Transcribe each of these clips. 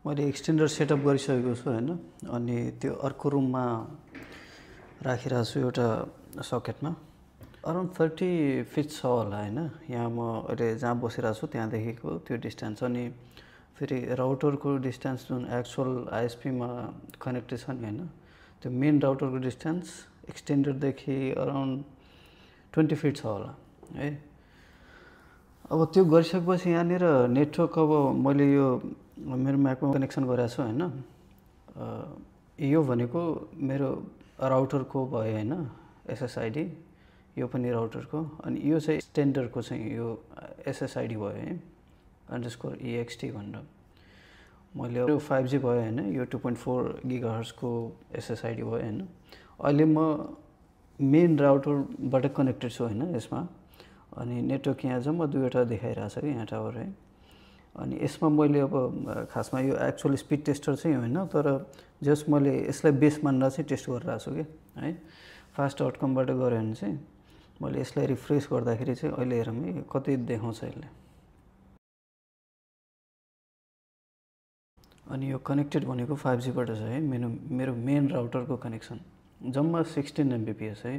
मैले एक्सटेन्डर सेटअप गरिसकेको छु हैन। अनि त्यो अर्को रुममा राखिरहेको छु एउटा सकेटमा। अराउन्ड 30 फिट छ होला हैन। यहाँ म अहिले जहाँ बसिरहेको छु त्यहाँदेखिको त्यो डिस्टेन्स। अनि फेरि राउटरको डिस्टेन्स जुन एक्चुअल आइएसपीमा कनेक्टेड छ नि हैन, त्यो मेन राउटरको डिस्टेन्स एक्सटेन्डरदेखि अराउन्ड 20 फिट छ होला है। अब त्यो गरिसकेपछि यहाँनिर नेटवर्क अब मैले यो मेरो म्याकमा कनेक्सन गरेको छु हैन। यो भनेको मेरो राउटरको भयो हैन, एसएसआइडी। यो पनि राउटरको। अनि यो चाहिँ एक्सटेन्डरको चाहिँ यो एसएसआइडी भयो है, _EXT भनेर। मैले यो 5G भयो हैन, यो 2.4 गिगाहर्ट्जको एसएसआइडी भयो हैन। अहिले म मेन राउटरबाट कनेक्टेड छु हैन यसमा। अनि नेटवर्क यहाँ जम्मा दुईवटा देखाइरहेछ कि यहाँ टावर है। अनि यसमा मैले अब खासमा यो एक्चुअल स्पिड टेस्टर चाहिँ होइन, तर जस्ट मैले यसलाई बेस मानेर चाहिँ टेस्ट गरिरहेको छु कि है। फास्ट आउटकमबाट गऱ्यो भने चाहिँ मैले यसलाई रिफ्रेस गर्दाखेरि चाहिँ अहिले हेरौँ है कति देखाउँछ यसले। अनि यो कनेक्टेड भनेको 5Gबाट छ है, मेरो मेन राउटरको कनेक्सन। जम्मा 16 Mbps है,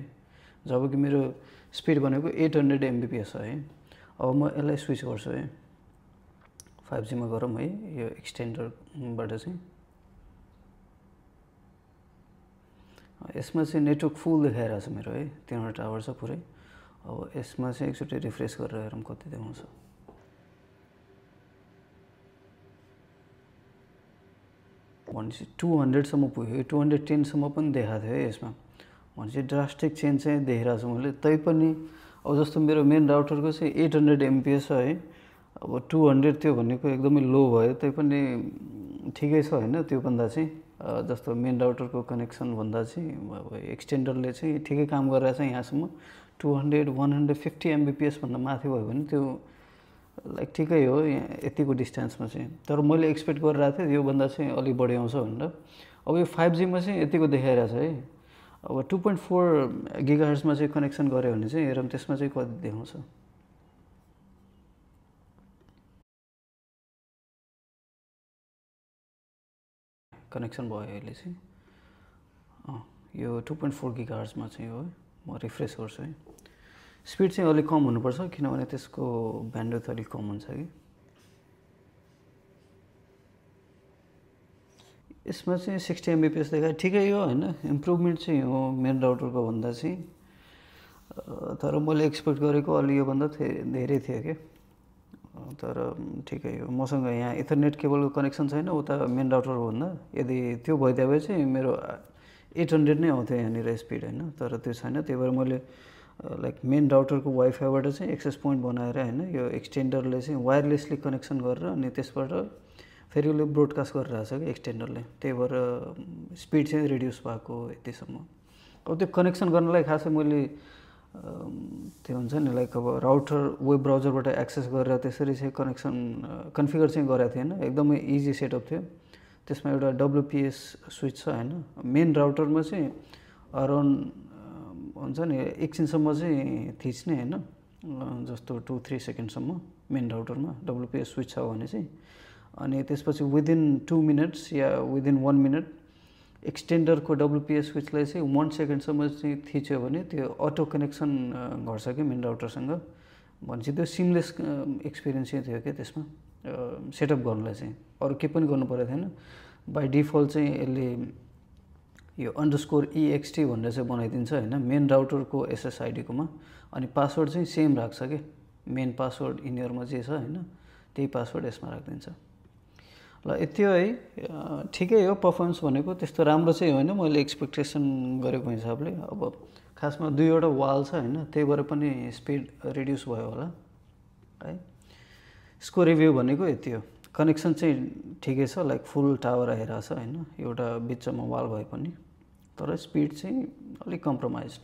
जबकि मेरो स्पिड भनेको 800 Mbps छ है। अब म यसलाई स्विच गर्छु है, 5Gमा गरौँ है यो एक्सटेन्डरबाट चाहिँ। यसमा चाहिँ नेटवर्क फुल देखाइरहेछ मेरो है, 3वटा टावर छ पुरै। अब यसमा चाहिँ एकचोटि रिफ्रेस गरेर हेरौँ कति देखाउँछ। भनेपछि 200 सम्म पुग्यो, 210 सम्म पनि देखाएको थियो है यसमा। भनेपछि ड्रास्टिक चेन्ज चाहिँ देखिरहेको छु मैले। तैपनि अब जस्तो मेरो मेन राउटरको चाहिँ 800 Mbps छ है, अब 200 त्यो भनेको एकदमै लो भयो। तैपनि ठिकै छ हैन, त्यो भन्दा चाहिँ जस्तो मेन राउटरको कनेक्सन भन्दा चाहिँ अब एक्सटेन्डरले चाहिँ ठिकै काम गरिरहेछ यहाँसम्म। 200 150 Mbps भन्दा माथि भयो भने त्यो लाइक ठिकै हो यहाँ यतिको डिस्टेन्समा चाहिँ। तर मैले एक्सपेक्ट गरिरहेको थिएँ योभन्दा चाहिँ अलि बढी आउँछ भनेर। अब यो 5Gमा चाहिँ यतिको देखाइरहेछ है। अब 2.4 गिगाहर्ट्जमा चाहिँ कनेक्सन गऱ्यो भने चाहिँ हेरौँ त्यसमा चाहिँ कति देखाउँछ। कनेक्सन भयो अहिले चाहिँ। यो 2.4 गिगाहर्ट्जमा चाहिँ हो है। म रिफ्रेस गर्छु है। स्पिड चाहिँ अलिक कम हुनुपर्छ किनभने त्यसको ब्यान्डविड्थ अलिक कम हुन्छ कि। यसमा चाहिँ 60 Mbps देखायो, ठिकै हो हैन, इम्प्रुभमेन्ट चाहिँ हो मेन राउटरको भन्दा चाहिँ। तर मैले एक्सपेक्ट गरेको अलि योभन्दा धेरै थियो कि। तर ठिकै हो। मसँग यहाँ इथरनेट केबलको कनेक्सन छैन उता मेन राउटरको भन्दा। यदि त्यो भइदिए भए चाहिँ मेरो 800 नै आउँथ्यो यहाँनिर स्पिड हैन, तर त्यो छैन। त्यही भएर मैले लाइक मेन राउटरको वाइफाईबाट चाहिँ एक्सेस पोइन्ट बनाएर हैन यो एक्सटेन्डरले चाहिँ वायरलेसली कनेक्सन गरेर अनि त्यसबाट फेरि उसले ब्रोडकास्ट गरिरहेछ कि एक्सटेन्डरले। त्यही भएर स्पिड चाहिँ रिड्युस भएको यतिसम्म। अब त्यो कनेक्सन गर्नलाई खासै मैले त्यो हुन्छ नि लाइक अब राउटर वेब ब्राउजरबाट एक्सेस गरेर त्यसरी चाहिँ कनेक्सन कन्फिगर चाहिँ गरेको थिएन। एकदमै इजी सेटअप थियो। त्यसमा एउटा WPS स्विच छ हैन। मेन राउटरमा चाहिँ अराउन्ड हुन्छ नि एकछिनसम्म चाहिँ थिच्ने हैन, जस्तो 2-3 सेकेन्डसम्म मेन राउटरमा WPS स्विच छ भने चाहिँ। अनि त्यसपछि विदिन 2 मिनट्स या विदिन 1 मिनट एक्सटेन्डरको WPS स्विचलाई चाहिँ 1 सेकेन्डसम्म चाहिँ थिच्यो भने त्यो अटो कनेक्सन गर्छ कि मेन राउटरसँग। भनेपछि त्यो सिमलेस एक्सपिरियन्स चाहिँ थियो क्या त्यसमा सेटअप गर्नलाई चाहिँ। अरू केही पनि गर्नु परेको थिएन। बाई डिफल्ट चाहिँ यसले यो _EXT भनेर चाहिँ बनाइदिन्छ हैन मेन राउटरको एसएसआइडीकोमा। अनि पासवर्ड चाहिँ सेम राख्छ कि, मेन पासवर्ड इनियरमा जे छ हैन त्यही पासवर्ड यसमा राखिदिन्छ। ल यति हो है। ठिकै हो, पर्फर्मेन्स भनेको त्यस्तो राम्रो चाहिँ होइन मैले एक्सपेक्टेसन गरेको हिसाबले। अब खासमा दुईवटा वाल छ हैन, त्यही भएर पनि स्पिड रिड्युस भयो होला है। यसको रिभ्यू भनेको यति हो। कनेक्सन चाहिँ ठिकै छ, लाइक फुल टावर आइरहेछ हैन, एउटा बिचमा वाल भए पनि। तर स्पिड चाहिँ अलिक कम्प्रोमाइज्ड।